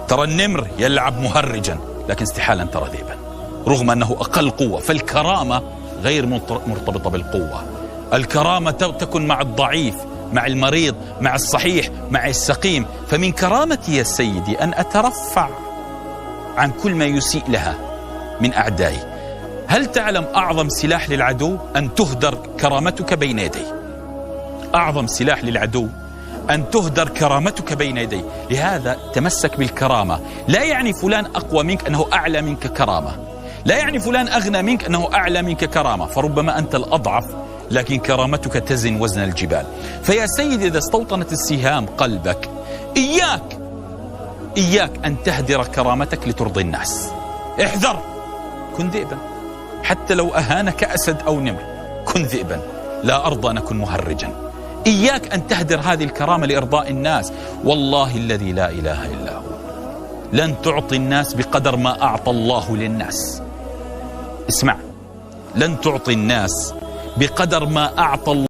ترى النمر يلعب مهرجا لكن استحالة أن ترى ذئبا رغم أنه أقل قوة. فالكرامة غير مرتبطة بالقوة. الكرامة تكون مع الضعيف، مع المريض، مع الصحيح، مع السقيم. فمن كرامتي يا سيدي أن أترفع عن كل ما يسيء لها من أعدائي. هل تعلم أعظم سلاح للعدو أن تهدر كرامتك بين يديه؟ أعظم سلاح للعدو أن تهدر كرامتك بين يديه. لهذا تمسك بالكرامة. لا يعني فلان أقوى منك أنه أعلى منك كرامة، لا يعني فلان أغنى منك أنه أعلى منك كرامة، فربما أنت الأضعف لكن كرامتك تزن وزن الجبال. فيا سيدي إذا استوطنت السهام قلبك إياك أن تهدر كرامتك لترضي الناس. احذر، كن ذئبا حتى لو أهانك أسد أو نمر، كن ذئبا. لا أرضى أن أكون مهرجا. إياك أن تهدر هذه الكرامة لإرضاء الناس. والله الذي لا إله إلا هو لن تعطي الناس بقدر ما أعطى الله للناس. اسمع، لن تعطي الناس بقدر ما أعطى الله